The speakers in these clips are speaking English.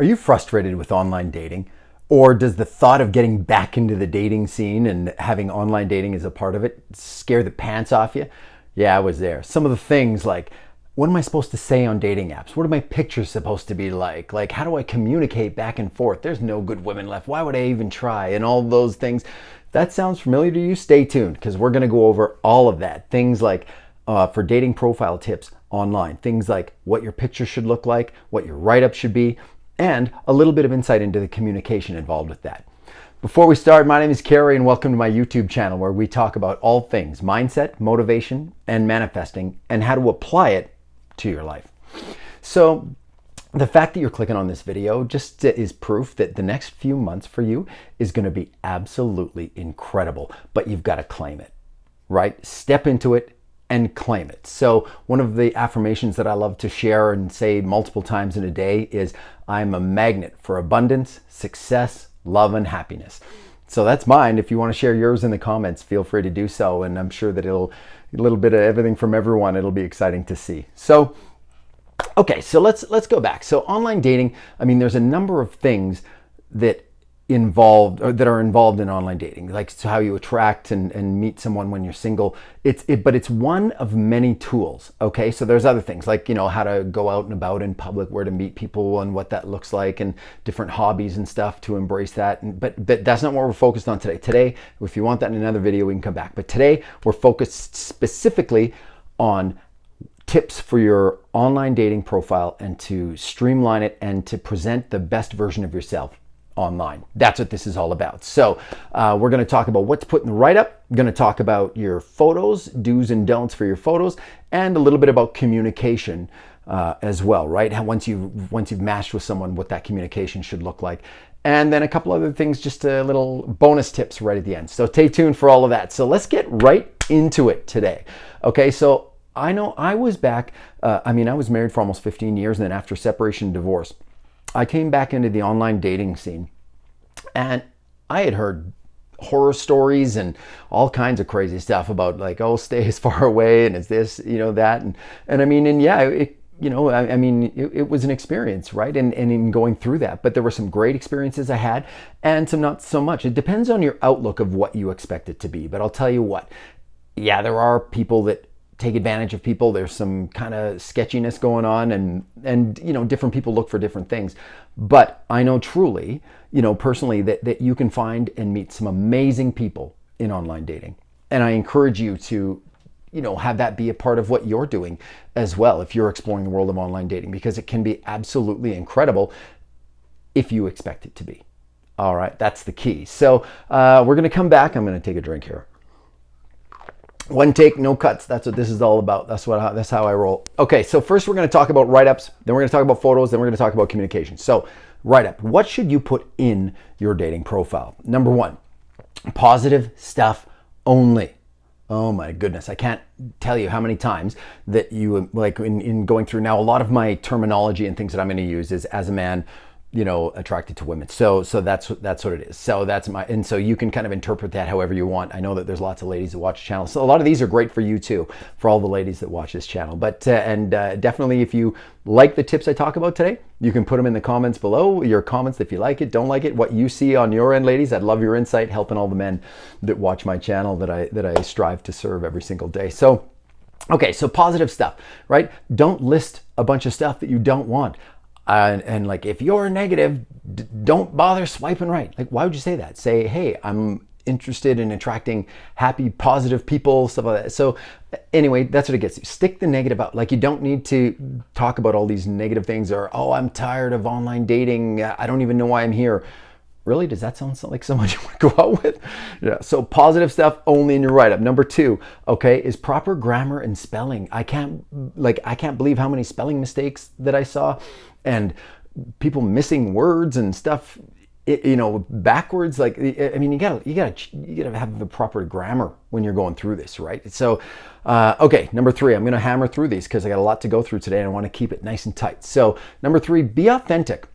Are you frustrated with online dating? Or does the thought of getting back into the dating scene and having online dating as a part of it scare the pants off you? Yeah, I was there. Some of the things like, what am I supposed to say on dating apps? What are my pictures supposed to be like? Like, how do I communicate back and forth? There's no good women left. Why would I even try? And all those things. If that sounds familiar to you? Stay tuned, because we're going to go over all of that. Things like for dating profile tips online. Things like what your picture should look like, what your write-up should be, and a little bit of insight into the communication involved with that. Before we start, my name is Carey and welcome to my YouTube channel where we talk about all things mindset, motivation, and manifesting and how to apply it to your life. So the fact that you're clicking on this video just is proof that the next few months for you is going to be absolutely incredible, but you've got to claim it, right? Step into it and claim it. So one of the affirmations that I love to share and say multiple times in a day is, I'm a magnet for abundance, success, love, and happiness. So that's mine. If you want to share yours in the comments, feel free to do so. And I'm sure that it'll a little bit of everything from everyone. It'll be exciting to see. So, okay, so let's go back. So online dating, I mean, there's a number of things that are involved in online dating, like how you attract and meet someone when you're single. But it's one of many tools. Okay, so there's other things like, how to go out and about in public, where to meet people and what that looks like, and different hobbies and stuff to embrace that. But that's not what we're focused on today. Today, if you want that in another video, we can come back. But today we're focused specifically on tips for your online dating profile and to streamline it and to present the best version of yourself online. That's what this is all about. So we're going to talk about what to put in the write-up. We're going to talk about your photos, do's and don'ts for your photos, and a little bit about communication as well, right? Once you've matched with someone, what that communication should look like. And then a couple other things, just a little bonus tips right at the end. So stay tuned for all of that. So let's get right into it today. Okay, so I know I was back, I was married for almost 15 years, and then after separation and divorce, I came back into the online dating scene, and I had heard horror stories and all kinds of crazy stuff about like, oh, stay as far away, and it's this, that, it was an experience, right? And in going through that, but there were some great experiences I had and some not so much. It depends on your outlook of what you expect it to be. But I'll tell you what, yeah, there are people that take advantage of people. There's some kind of sketchiness going on, and different people look for different things. But I know truly, personally, that you can find and meet some amazing people in online dating. And I encourage you to, have that be a part of what you're doing as well if you're exploring the world of online dating, because it can be absolutely incredible if you expect it to be. All right, that's the key. So we're going to come back. I'm going to take a drink here. One take, no cuts. That's what this is all about. That's how I roll. Okay, so first we're going to talk about write-ups, then we're going to talk about photos, then we're going to talk about communication. So write-up, what should you put in your dating profile? Number one, positive stuff only. Oh my goodness, I can't tell you how many times that you, like in going through now, a lot of my terminology and things that I'm going to use is as a man, attracted to women. So that's what it is. So and so you can kind of interpret that however you want. I know that there's lots of ladies that watch the channel. So a lot of these are great for you too, for all the ladies that watch this channel. But, definitely if you like the tips I talk about today, you can put them in the comments below, your comments if you like it, don't like it, what you see on your end, ladies. I'd love your insight, helping all the men that watch my channel that I strive to serve every single day. So, okay, so positive stuff, right? Don't list a bunch of stuff that you don't want. And like, if you're negative, don't bother swiping right. Like, why would you say that? Say, hey, I'm interested in attracting happy, positive people, stuff like that. So anyway, that's what it gets you. Stick the negative out. Like, you don't need to talk about all these negative things or, oh, I'm tired of online dating. I don't even know why I'm here. Really? Does that sound like someone you want to go out with? Yeah. So positive stuff only in your write-up. Number two, okay, is proper grammar and spelling. I can't believe how many spelling mistakes that I saw, and people missing words and stuff, backwards. Like, I mean, you gotta have the proper grammar when you're going through this, right? So, okay, number three, I'm gonna hammer through these because I got a lot to go through today and I want to keep it nice and tight. So, number three, be authentic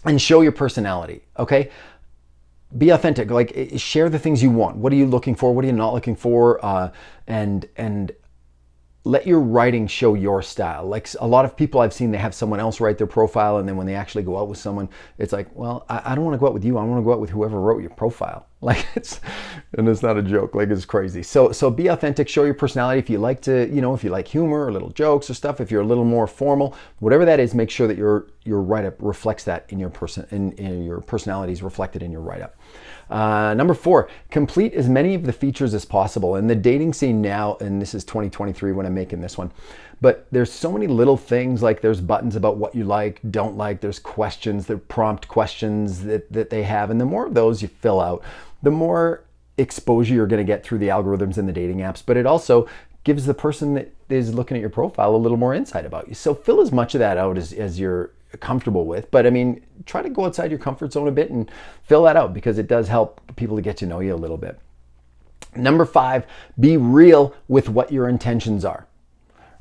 and show your personality. Okay, be authentic. Like, share the things you want. What are you looking for? What are you not looking for? And let your writing show your style. Like a lot of people I've seen, they have someone else write their profile, and then when they actually go out with someone, it's like, well, I don't want to go out with you. I want to go out with whoever wrote your profile. Like and it's not a joke. Like it's crazy. So be authentic. Show your personality. If you like to, if you like humor or little jokes or stuff, if you're a little more formal, whatever that is, make sure that your write-up reflects that in your in your personality is reflected in your write-up. Number 4, complete as many of the features as possible. In the dating scene now, and this is 2023 when I'm making this one, but there's so many little things, like there's buttons about what you like, don't like, there's questions, the prompt questions that they have, and the more of those you fill out, the more exposure you're going to get through the algorithms in the dating apps, but it also gives the person that is looking at your profile a little more insight about you. So fill as much of that out as you're comfortable with, but I mean, try to go outside your comfort zone a bit and fill that out, because it does help people to get to know you a little bit. Number 5, be real with what your intentions are,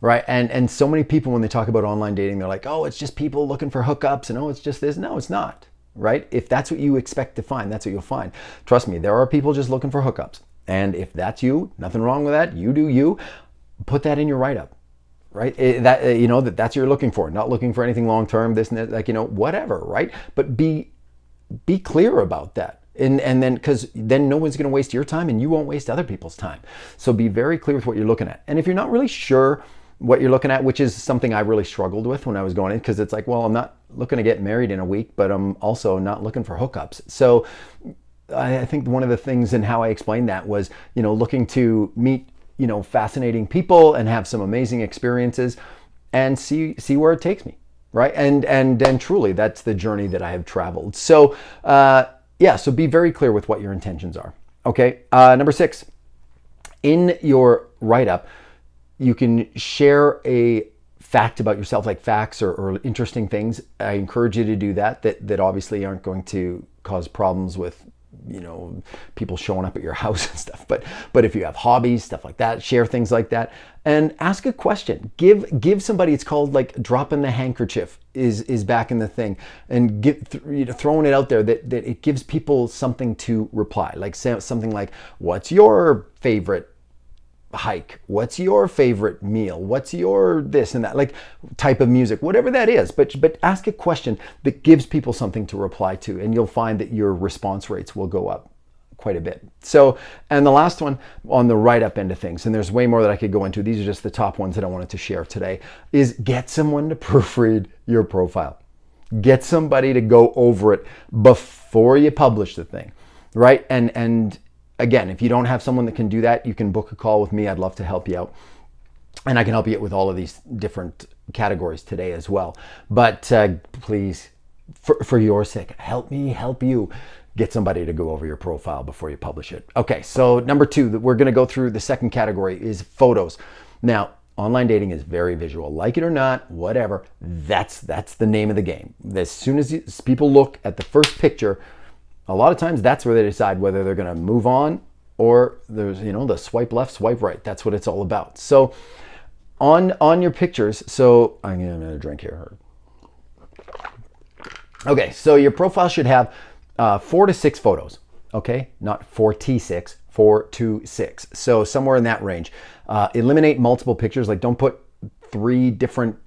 right? And so many people, when they talk about online dating, they're like, oh, it's just people looking for hookups, and oh, it's just this. No, it's not, right? If that's what you expect to find, that's what you'll find. Trust me, there are people just looking for hookups, and if that's you, nothing wrong with that. You do you. Put that in your write-up. Right? That's what you're looking for, not looking for anything long-term, this and that, like, whatever, right? But be clear about that. And then, because then no one's going to waste your time and you won't waste other people's time. So be very clear with what you're looking at. And if you're not really sure what you're looking at, which is something I really struggled with when I was going in, because it's like, well, I'm not looking to get married in a week, but I'm also not looking for hookups. So I think one of the things in how I explained that was, looking to meet fascinating people and have some amazing experiences and see where it takes me, right? And truly, that's the journey that I have traveled. So so be very clear with what your intentions are. Okay. Number 6, in your write-up, you can share a fact about yourself, like facts or interesting things. I encourage you to do that obviously aren't going to cause problems with people showing up at your house and stuff, but if you have hobbies, stuff like that, share things like that, and ask a question. Give somebody, it's called like dropping the handkerchief is back in the thing, and throwing it out there that it gives people something to reply, like say something like, what's your favorite hike? What's your favorite meal? What's your this and that, like type of music, whatever that is. But ask a question that gives people something to reply to, and you'll find that your response rates will go up quite a bit. So, and the last one on the write-up end of things, and there's way more that I could go into, these are just the top ones that I wanted to share today, is get someone to proofread your profile. Get somebody to go over it before you publish the thing, right? And again, if you don't have someone that can do that, you can book a call with me. I'd love to help you out. And I can help you with all of these different categories today as well. But please, for your sake, help me help you. Get somebody to go over your profile before you publish it. Okay, so number 2, we're going to go through the second category is photos. Now, online dating is very visual. Like it or not, whatever, that's the name of the game. As soon as people look at the first picture, a lot of times that's where they decide whether they're going to move on or there's, the swipe left, swipe right. That's what it's all about. So on your pictures, so I'm going to have another drink here. Okay, so your profile should have 4 to 6 photos. Okay, not 4T6, 4 to 6. So somewhere in that range. Eliminate multiple pictures. Like don't put 3 different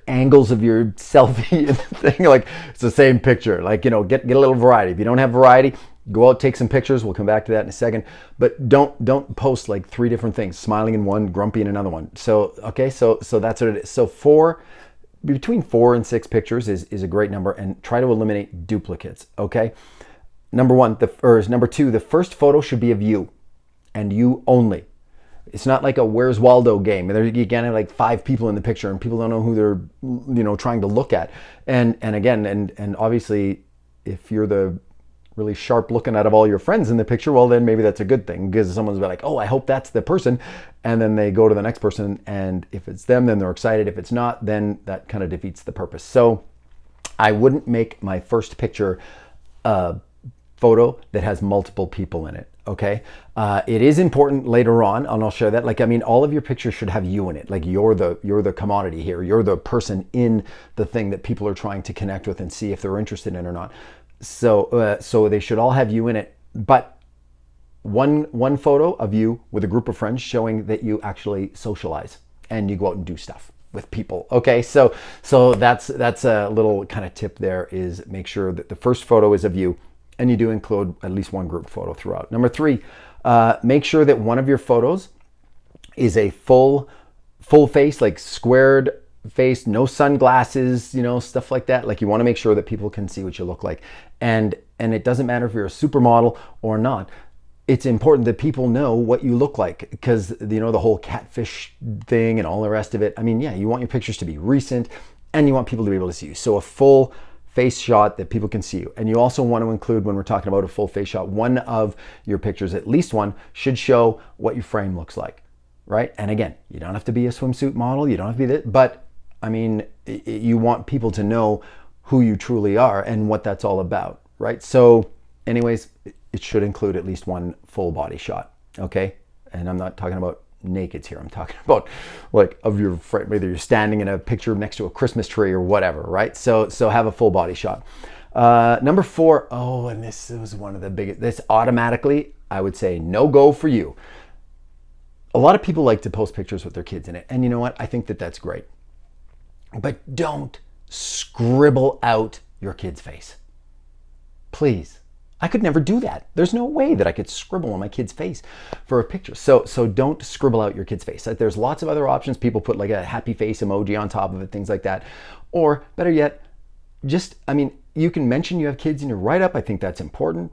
angles of your selfie thing, like it's the same picture. Like, get a little variety. If you don't have variety, go out, take some pictures. We'll come back to that in a second. But don't post like 3 different things, smiling in one, grumpy in another one. So okay, so that's what it is. So between 4 and 6 pictures is a great number, and try to eliminate duplicates. Okay. Number 2, the first photo should be of you and you only. It's not like a Where's Waldo game. You can have like 5 people in the picture and people don't know who they're trying to look at. And obviously if you're the really sharp looking out of all your friends in the picture, well then maybe that's a good thing, because someone's like, oh, I hope that's the person. And then they go to the next person, and if it's them, then they're excited. If it's not, then that kind of defeats the purpose. So I wouldn't make my first picture a photo that has multiple people in it. Okay. It is important later on, and I'll share that. All of your pictures should have you in it. Like you're the commodity here. You're the person in the thing that people are trying to connect with and see if they're interested in or not. So they should all have you in it. But one photo of you with a group of friends showing that you actually socialize. and you go out and do stuff with people. Okay, so that's a little kind of tip there, is make sure that the first photo is of you, and you do include at least one group photo throughout. Number 3, make sure that one of your photos is a full face, like squared face, no sunglasses, stuff like that. Like, you want to make sure that people can see what you look like. And it doesn't matter if you're a supermodel or not. It's important that people know what you look like, because the whole catfish thing and all the rest of it. I mean, yeah, you want your pictures to be recent, and you want people to be able to see you. So a full face shot that people can see you. And you also want to include, when we're talking about a full face shot, one of your pictures, at least one, should show what your frame looks like, right? And again, you don't have to be a swimsuit model, you don't have to be that, but I mean, you want people to know who you truly are and what that's all about, right? So anyways, it should include at least one full body shot, okay? And I'm not talking about nakeds here. I'm talking about like of your frame, whether you're standing in a picture next to a Christmas tree or whatever, right? So have a full body shot. Number 4, and this was one of the biggest, this automatically, I would say no go for you. A lot of people like to post pictures with their kids in it. And you know what? I think that that's great. But don't scribble out your kid's face. Please. I could never do that. There's no way that I could scribble on my kid's face for a picture. So don't scribble out your kid's face. There's lots of other options. People put like a happy face emoji on top of it, things like that. Or better yet, you can mention you have kids in your write-up. I think that's important.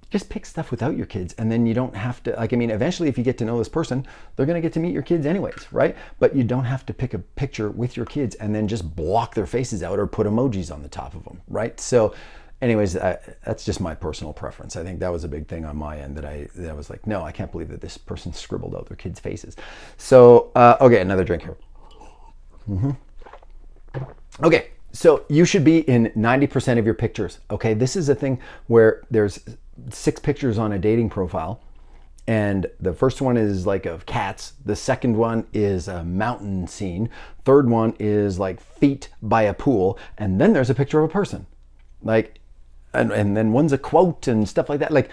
Just pick stuff without your kids, and then you don't have to, eventually if you get to know this person, they're gonna get to meet your kids anyways, right? But you don't have to pick a picture with your kids and then just block their faces out or put emojis on the top of them, right? So anyways, that's just my personal preference. I think that was a big thing on my end that I was like, no, I can't believe that this person scribbled out their kids' faces. So, okay, another drink here. Okay, so you should be in 90% of your pictures, okay? This is a thing where there's 6 pictures on a dating profile, and the first one is like of cats, the second one is a mountain scene, third one is like feet by a pool, and then there's a picture of a person, like, and then one's a quote and stuff like that. Like,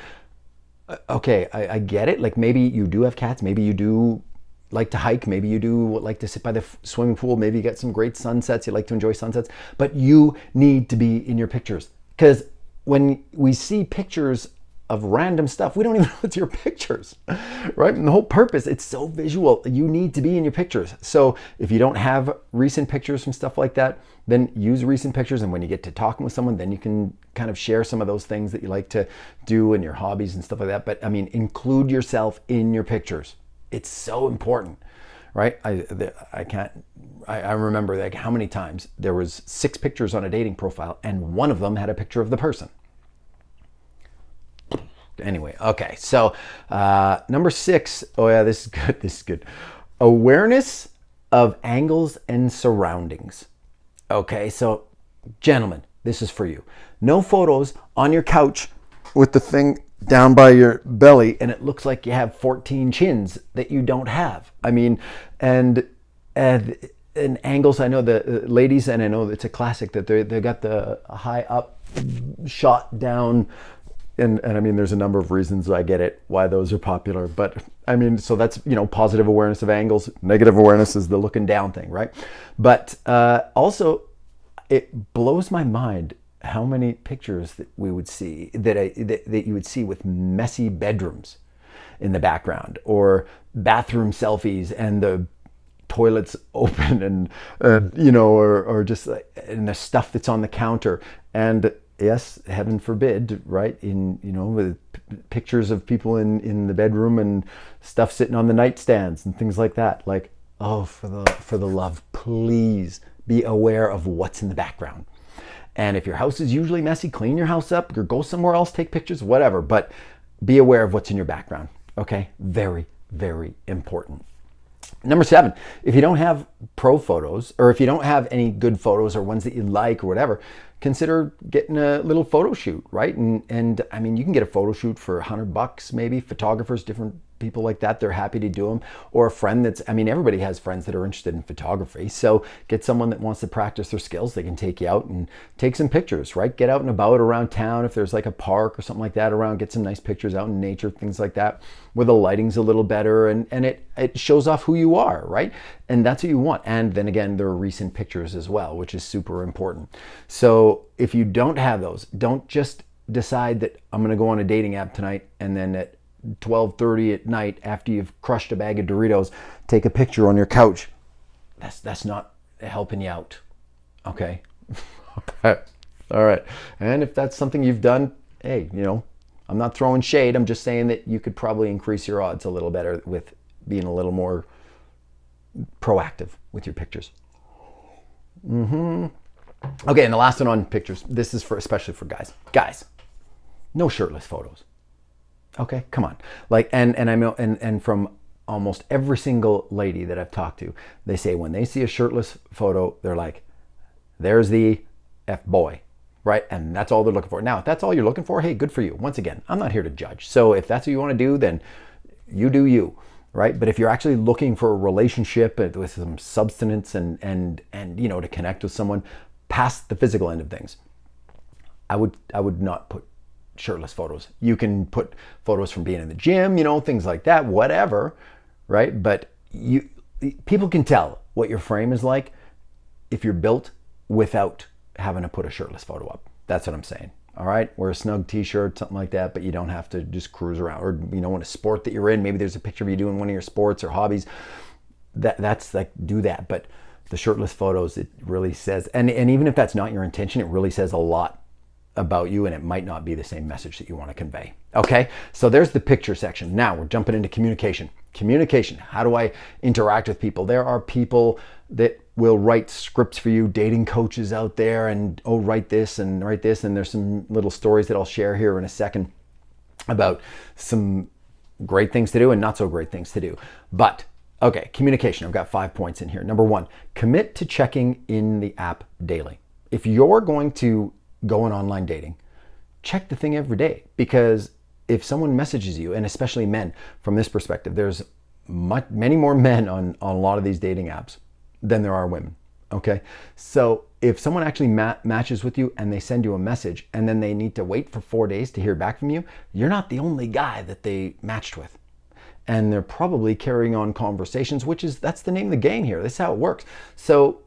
okay, I get it. Like, maybe you do have cats, maybe you do like to hike, maybe you do like to sit by the swimming pool, maybe you get some great sunsets, you like to enjoy sunsets, but you need to be in your pictures, because when we see pictures of random stuff, we don't even know it's your pictures, right? And the whole purpose, it's so visual. You need to be in your pictures. So if you don't have recent pictures from stuff like that, then use recent pictures. And when you get to talking with someone, then you can kind of share some of those things that you like to do and your hobbies and stuff like that. But include yourself in your pictures. It's so important, right? I remember like how many times there was 6 pictures on a dating profile and one of them had a picture of the person. Anyway, okay, so number 6, this is good. Awareness of angles and surroundings. Okay, so gentlemen, this is for you. No photos on your couch with the thing down by your belly and it looks like you have 14 chins that you don't have. And angles, I know the ladies, and I know it's a classic that they got the high up shot down. And there's a number of reasons, I get it, why those are popular. But so that's, positive awareness of angles. Negative awareness is the looking down thing, right? But also, it blows my mind how many pictures that we would see, that you would see with messy bedrooms in the background, or bathroom selfies and the toilets open and or just like, and the stuff that's on the counter. And yes, heaven forbid, right? With pictures of people in the bedroom and stuff sitting on the nightstands and things like that. Like, for the love, please be aware of what's in the background. And if your house is usually messy, clean your house up or go somewhere else, take pictures, whatever. But be aware of what's in your background. Okay, very, very important. Number 7, if you don't have pro photos, or if you don't have any good photos or ones that you like or whatever, consider getting a little photo shoot, right? And you can get a photo shoot for $100 maybe. Photographers, different people like that, they're happy to do them. Or a friend that's, I mean, everybody has friends that are interested in photography. So get someone that wants to practice their skills. They can take you out and take some pictures, right? Get out and about around town. If there's like a park or something like that around, get some nice pictures out in nature, things like that, where the lighting's a little better and it shows off who you are, right? And that's what you want. And then again, there are recent pictures as well, which is super important. So if you don't have those, don't just decide that I'm going to go on a dating app tonight and then at 12:30 at night after you've crushed a bag of Doritos, take a picture on your couch. That's not helping you out. Okay. All right. And if that's something you've done, hey, I'm not throwing shade. I'm just saying that you could probably increase your odds a little better with being a little more proactive with your pictures. Okay, and the last one on pictures. This is especially for guys. Guys, no shirtless photos. Okay, come on. Like, and I know, and from almost every single lady that I've talked to, they say when they see a shirtless photo, they're like, there's the F boy, right? And that's all they're looking for. Now, if that's all you're looking for, hey, good for you. Once again, I'm not here to judge. So if that's what you want to do, then you do you, right? But if you're actually looking for a relationship with some substance and to connect with someone past the physical end of things, I would not put shirtless photos. You can put photos from being in the gym, things like that, whatever, right? But people can tell what your frame is like if you're built without having to put a shirtless photo up. That's what I'm saying. All right, wear a snug t-shirt, something like that, but you don't have to just cruise around. Or in a sport that you're in, maybe there's a picture of you doing one of your sports or hobbies. That's like, do that. But the shirtless photos, it really says, and even if that's not your intention, it really says a lot about you, and it might not be the same message that you want to convey. Okay, so there's the picture section. Now we're jumping into communication. Communication, how do I interact with people? There are people that will write scripts for you, dating coaches out there, and write this and write this, and there's some little stories that I'll share here in a second about some great things to do and not so great things to do. But okay, communication, I've got 5 points in here. Number 1, commit to checking in the app daily. If you're going to go on online dating, check the thing every day, because if someone messages you, and especially men, from this perspective, there's many more men on a lot of these dating apps than there are women. Okay, so if someone actually matches with you and they send you a message and then they need to wait for 4 days to hear back from you, you're not the only guy that they matched with. And they're probably carrying on conversations, that's the name of the game here. This is how it works. So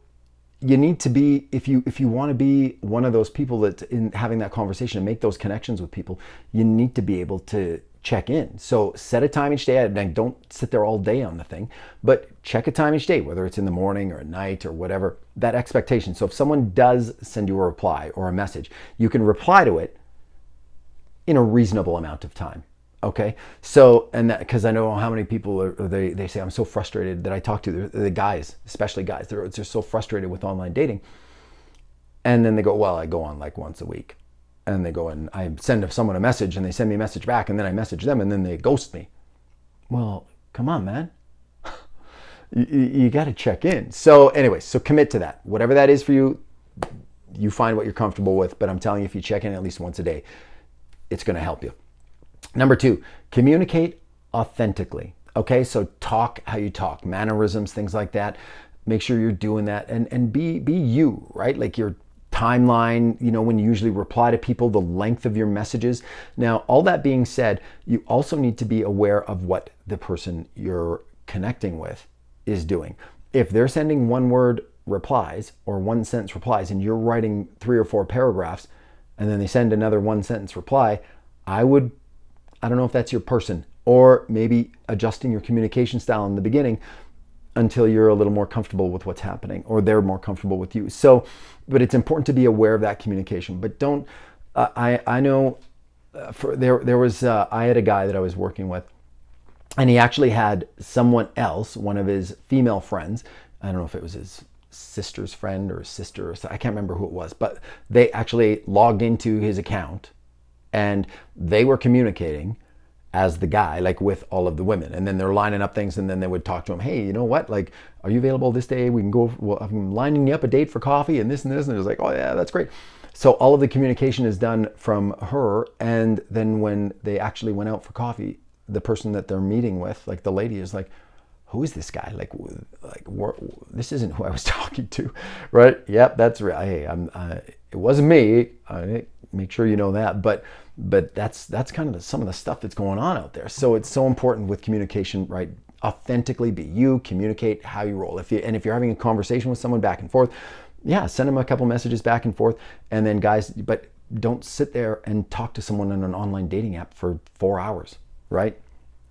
you need to be, if you want to be one of those people that's in having that conversation and make those connections with people, you need to be able to check in. So set a time each day, and don't sit there all day on the thing, but check a time each day, whether it's in the morning or at night or whatever, that expectation. So if someone does send you a reply or a message, you can reply to it in a reasonable amount of time. Okay, so, and that, because I know how many people they say, I'm so frustrated, that I talk to the guys, especially guys, they're so frustrated with online dating. And then they go, well, I go on like once a week. And they go and I send someone a message and they send me a message back, and then I message them and then they ghost me. Well, come on, man. you got to check in. So anyway, so commit to that. Whatever that is for you, you find what you're comfortable with. But I'm telling you, if you check in at least once a day, it's going to help you. Number 2, communicate authentically. Okay, so talk how you talk, mannerisms, things like that. Make sure you're doing that and be you, right? Like your timeline, when you usually reply to people, the length of your messages. Now, all that being said, you also need to be aware of what the person you're connecting with is doing. If they're sending one-word replies or one-sentence replies and you're writing 3 or 4 paragraphs and then they send another one-sentence reply, I don't know if that's your person, or maybe adjusting your communication style in the beginning until you're a little more comfortable with what's happening, or they're more comfortable with you. So, but it's important to be aware of that communication. But don't, I know there was, I had a guy that I was working with, and he actually had someone else, one of his female friends, I don't know if it was his sister's friend or his sister, or I can't remember who it was, but they actually logged into his account and they were communicating as the guy, like with all of the women. And then they're lining up things, and then they would talk to him, hey, you know what? Like, are you available this day? We can go, well, I'm lining you up a date for coffee and this and this. And it was like, oh yeah, that's great. So all of the communication is done from her. And then when they actually went out for coffee, the person that they're meeting with, like the lady, is like, who is this guy? This isn't who I was talking to, right? Yep, that's right. Hey, it wasn't me. Make sure you know that. But that's kind of some of the stuff that's going on out there. So it's so important with communication, right? Authentically be you, communicate how you roll. If you're having a conversation with someone back and forth, yeah, send them a couple messages back and forth, and then guys, but don't sit there and talk to someone on an online dating app for 4 hours, right?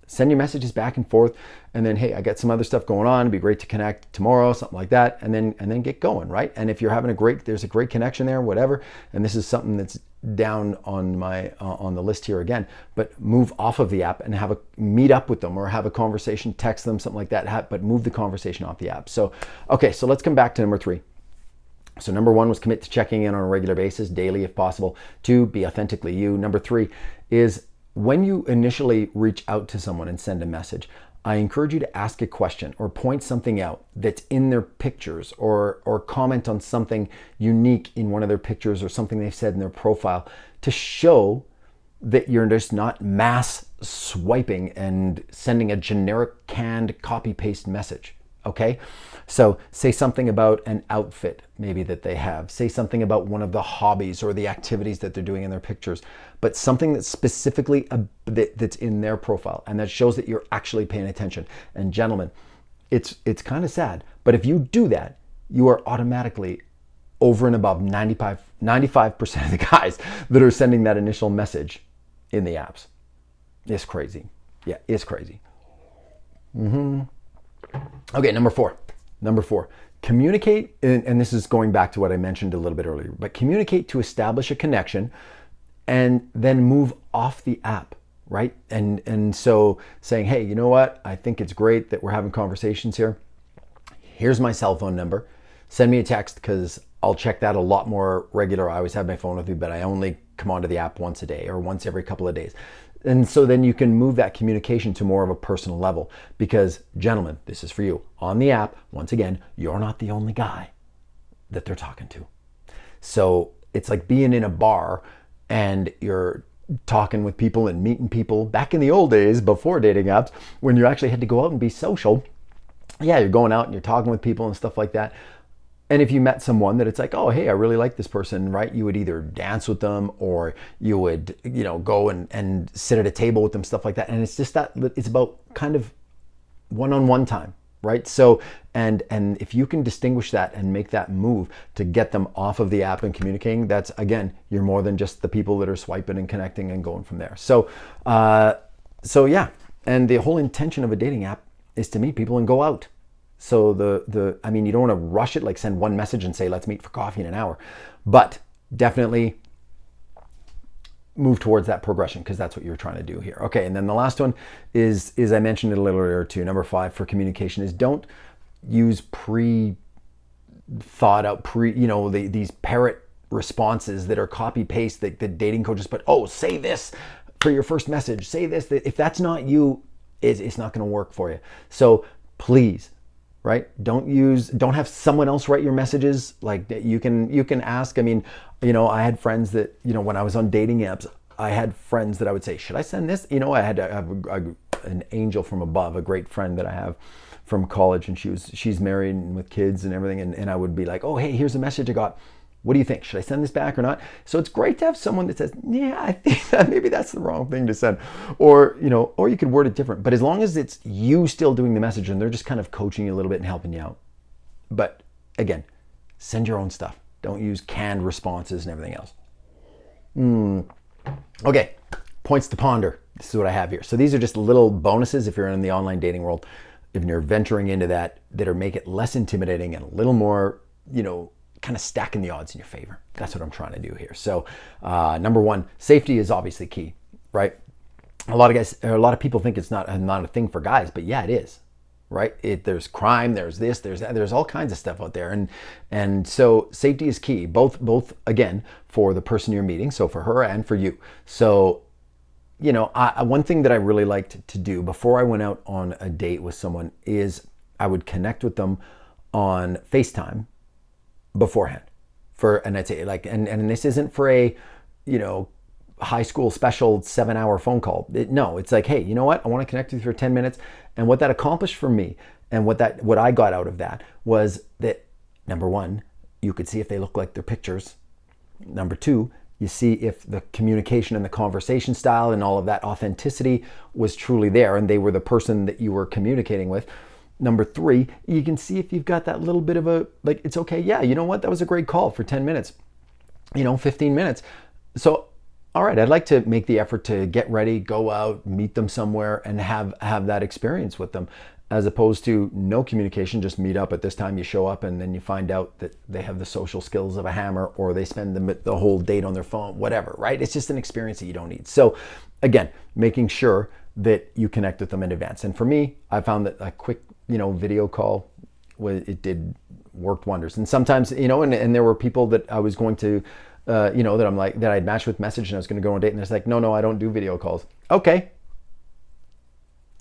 Send your messages back and forth, and then, hey, I got some other stuff going on. It'd be great to connect tomorrow, something like that, and then get going, right? And if you're having there's a great connection there, whatever, and this is something that's down on my on the list here again, but move off of the app and meet up with them or have a conversation, text them, something like that, but move the conversation off the app. So, okay, so let's come back to number 3. So number 1 was commit to checking in on a regular basis, daily if possible. 2, be authentically you. Number 3 is when you initially reach out to someone and send a message, I encourage you to ask a question or point something out that's in their pictures, or comment on something unique in one of their pictures or something they've said in their profile, to show that you're just not mass swiping and sending a generic canned copy paste message. Okay, so say something about an outfit maybe that they have. Say something about one of the hobbies or the activities that they're doing in their pictures, but something that's specifically that's in their profile and that shows that you're actually paying attention. And gentlemen, it's kind of sad, but if you do that, you are automatically over and above 95% of the guys that are sending that initial message in the apps. It's crazy. Yeah, it's crazy. Okay, number four, communicate, and this is going back to what I mentioned a little bit earlier, but communicate to establish a connection and then move off the app, right? And so saying, hey, you know what? I think it's great that we're having conversations here. Here's my cell phone number. Send me a text because I'll check that a lot more regular. I always have my phone with me, but I only come onto the app once a day or once every couple of days. And so then you can move that communication to more of a personal level, because gentlemen, this is for you. On the app, once again, you're not the only guy that they're talking to. So it's like being in a bar and you're talking with people and meeting people. Back in the old days, before dating apps, when you actually had to go out and be social, yeah, you're going out and you're talking with people and stuff like that. And if you met someone that it's like, oh, hey, I really like this person, right? You would either dance with them or you would, go and sit at a table with them, stuff like that. And it's just that it's about kind of one-on-one time, right? So, and if you can distinguish that and make that move to get them off of the app and communicating, that's, again, you're more than just the people that are swiping and connecting and going from there. So yeah. And the whole intention of a dating app is to meet people and go out. So you don't want to rush it, like send one message and say, let's meet for coffee in an hour, but definitely move towards that progression, because that's what you're trying to do here. Okay. And then the last one is I mentioned it a little earlier too. Number 5 for communication is don't use thought out these parrot responses that are copy paste that the dating coaches put. Oh, say this for your first message, say this. If that's not you, it's not going to work for you. So please, right? Don't have someone else write your messages. Like you can ask. I mean, I had friends that, when I was on dating apps, I had friends that I would say, should I send this? I had to have an angel from above, a great friend that I have from college, and she's married and with kids and everything. And I would be like, oh, hey, here's a message I got. What do you think? Should I send this back or not? So it's great to have someone that says, yeah, I think that maybe that's the wrong thing to send. Or you could word it different. But as long as it's you still doing the message and they're just kind of coaching you a little bit and helping you out. But again, send your own stuff. Don't use canned responses and everything else. Okay, points to ponder. This is what I have here. So these are just little bonuses if you're in the online dating world, if you're venturing into that are make it less intimidating and a little more, kind of stacking the odds in your favor. That's what I'm trying to do here. So number 1, safety is obviously key, right? A lot of people think it's not a thing for guys, but yeah, it is, right? There's crime, there's this, there's that, there's all kinds of stuff out there. And so safety is key, both again, for the person you're meeting, so for her and for you. So, one thing that I really liked to do before I went out on a date with someone is I would connect with them on FaceTime beforehand, and I'd say and this isn't for a high school special 7-hour phone call. No, it's like, hey, you know what? I want to connect with you for 10 minutes. And what that accomplished for me and what I got out of that was that, number one, you could see if they look like their pictures. Number two, you see if the communication and the conversation style and all of that authenticity was truly there and they were the person that you were communicating with. Number three, you can see if you've got that little bit of a, like, it's okay. Yeah, you know what? That was a great call for 10 minutes, 15 minutes. So, all right, I'd like to make the effort to get ready, go out, meet them somewhere and have that experience with them, as opposed to no communication, just meet up at this time, you show up and then you find out that they have the social skills of a hammer or they spend the whole date on their phone, whatever, right? It's just an experience that you don't need. So again, making sure that you connect with them in advance. And for me, I found that a quick, video call, worked wonders. And sometimes, and there were people that I was going to, that I'd matched with message and I was going to go on a date and it's like, no, I don't do video calls. Okay.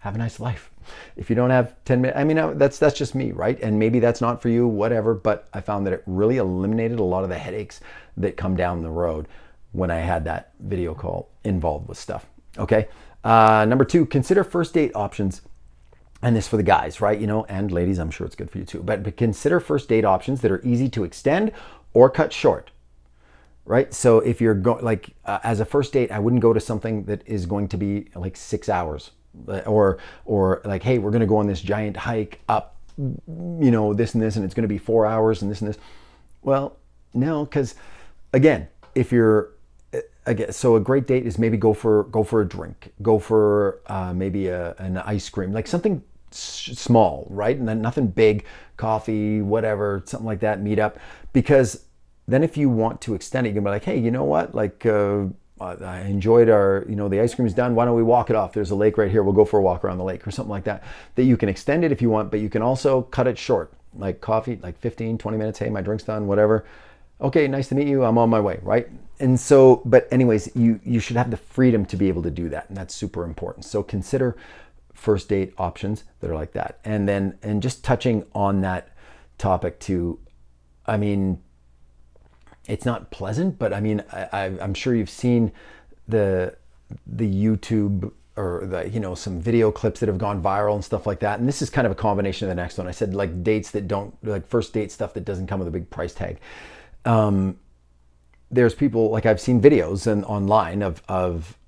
Have a nice life. If you don't have 10 minutes, that's just me, right? And maybe that's not for you, whatever, but I found that it really eliminated a lot of the headaches that come down the road when I had that video call involved with stuff. Okay. Number two, consider first date options. And this for the guys, right? And ladies, I'm sure it's good for you too. But consider first date options that are easy to extend or cut short, right? So if you're going, as a first date, I wouldn't go to something that is going to be like 6 hours. Or like, hey, we're going to go on this giant hike up, this and this, and it's going to be 4 hours and this. Well, no, because again, so a great date is maybe go for a drink, go for maybe an ice cream, like something small, right? And then nothing big, coffee, whatever, something like that, meet up. Because then if you want to extend it, you can be like, hey, you know what? I enjoyed our, the ice cream is done. Why don't we walk it off? There's a lake right here. We'll go for a walk around the lake or something like that. That you can extend it if you want, but you can also cut it short, like coffee, like 15, 20 minutes. Hey, my drink's done, whatever. Okay, nice to meet you. I'm on my way, right? And so, but anyways, you should have the freedom to be able to do that. And that's super important. So consider first date options that are like that. And just touching on that topic too, it's not pleasant, but I'm sure you've seen the YouTube or some video clips that have gone viral and stuff like that. And this is kind of a combination of the next one. I said like dates that don't, like first date stuff that doesn't come with a big price tag. There's people, like I've seen videos online of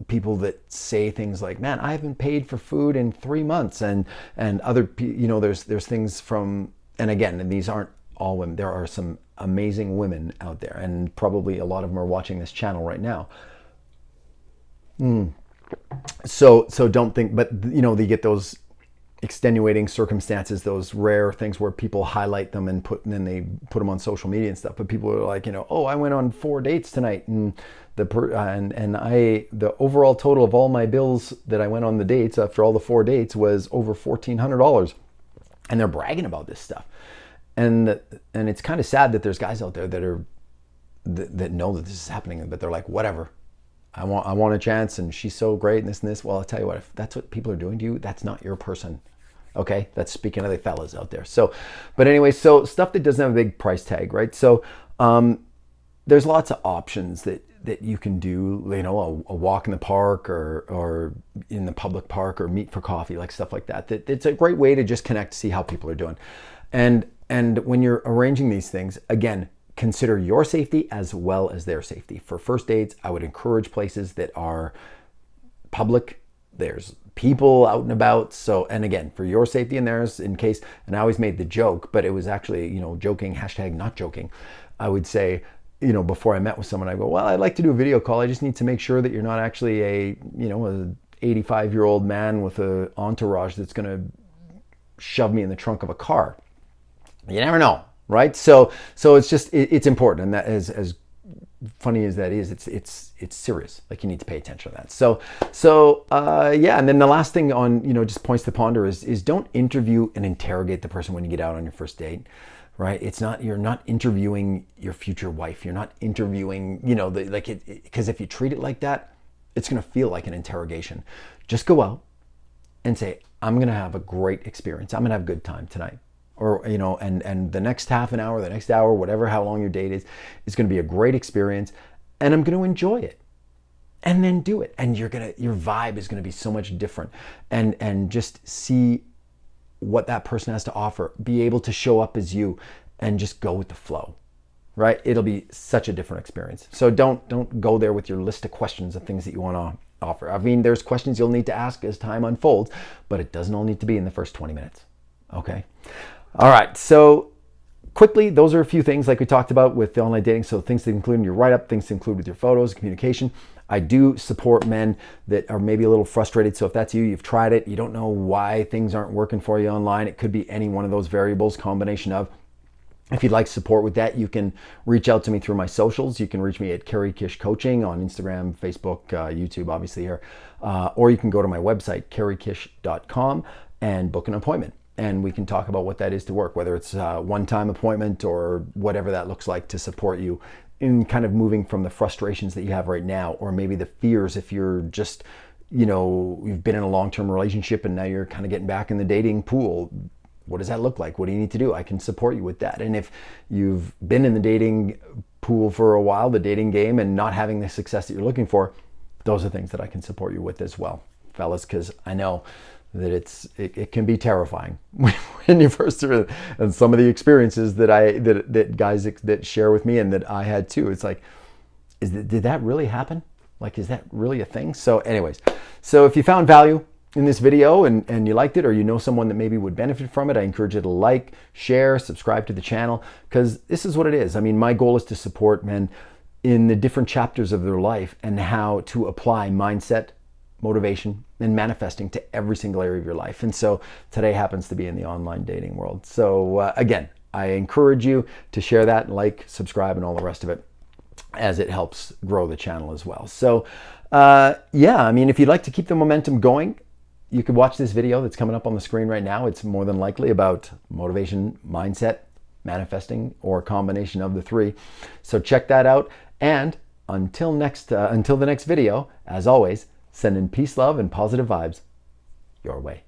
people that say things like, man, I haven't paid for food in 3 months. And other, there's things from, and again, and these aren't all women, there are some amazing women out there, and probably a lot of them are watching this channel right now. So don't think, but they get those extenuating circumstances, those rare things where people highlight them and then they put them on social media and stuff. But people are like, oh, I went on 4 dates tonight, and the overall total of all my bills that I went on the dates after all the 4 dates was over $1,400, and they're bragging about this stuff. And it's kind of sad that there's guys out there that know that this is happening, but they're like, whatever, I want a chance, and she's so great, and this. Well, I'll tell you what, if that's what people are doing to you, that's not your person. Okay, that's speaking of the fellas out there. So, but anyway, so stuff that doesn't have a big price tag, right? So there's lots of options that you can do, a walk in the park or in the public park, or meet for coffee, like stuff like that. It's a great way to just connect, see how people are doing. And when you're arranging these things, again, consider your safety as well as their safety. For first dates, I would encourage places that are public. There's people out and about. So, and again, for your safety and theirs, in case, and I always made the joke, but it was actually, joking, hashtag not joking. I would say, before I met with someone, I go, well, I'd like to do a video call. I just need to make sure that you're not actually a 85-year-old man with an entourage that's going to shove me in the trunk of a car. You never know, right? So it's just, it's important. And that as funny as that is, it's serious. Like, you need to pay attention to that. So yeah. And then the last thing on, just points to ponder is don't interview and interrogate the person when you get out on your first date, right? You're not interviewing your future wife. You're not interviewing, because if you treat it like that, it's going to feel like an interrogation. Just go out and say, I'm going to have a great experience. I'm going to have a good time tonight. Or, and the next half an hour, the next hour, whatever, how long your date is going to be a great experience, and I'm going to enjoy it. and then do it. And your vibe is gonna be so much different. And just see what that person has to offer. Be able to show up as you and just go with the flow. Right? It'll be such a different experience. So don't go there with your list of questions and things that you want to offer. I mean, there's questions you'll need to ask as time unfolds, but it doesn't all need to be in the first 20 minutes. Okay? All right. So quickly, those are a few things like we talked about with the online dating. So things to include in your write-up, things to include with your photos, communication. I do support men that are maybe a little frustrated. So if that's you, you've tried it, you don't know why things aren't working for you online. It could be any one of those variables, combination of. If you'd like support with that, you can reach out to me through my socials. You can reach me at Kerry Kish Coaching on Instagram, Facebook, YouTube, obviously here. Or you can go to my website, kerrykish.com, and book an appointment. And we can talk about what that is to work, whether it's a one-time appointment or whatever that looks like to support you in kind of moving from the frustrations that you have right now, or maybe the fears if you're just, you've been in a long-term relationship and now you're kind of getting back in the dating pool. What does that look like? What do you need to do? I can support you with that. And if you've been in the dating pool for a while, the dating game, and not having the success that you're looking for, those are things that I can support you with as well, fellas, because I know that it can be terrifying when you first are, and some of the experiences that guys that share with me and that I had too. It's like, did that really happen? Like, is that really a thing? So anyways, so if you found value in this video and you liked it, or you know someone that maybe would benefit from it, I encourage you to like, share, subscribe to the channel, because this is what it is. I mean, my goal is to support men in the different chapters of their life and how to apply mindset, motivation, and manifesting to every single area of your life. And so today happens to be in the online dating world. So again, I encourage you to share that, like, subscribe, and all the rest of it, as it helps grow the channel as well. So yeah, I mean, if you'd like to keep the momentum going, you could watch this video that's coming up on the screen right now. It's more than likely about motivation, mindset, manifesting, or a combination of the three. So check that out. And until the next video, as always, sending peace, love, and positive vibes your way.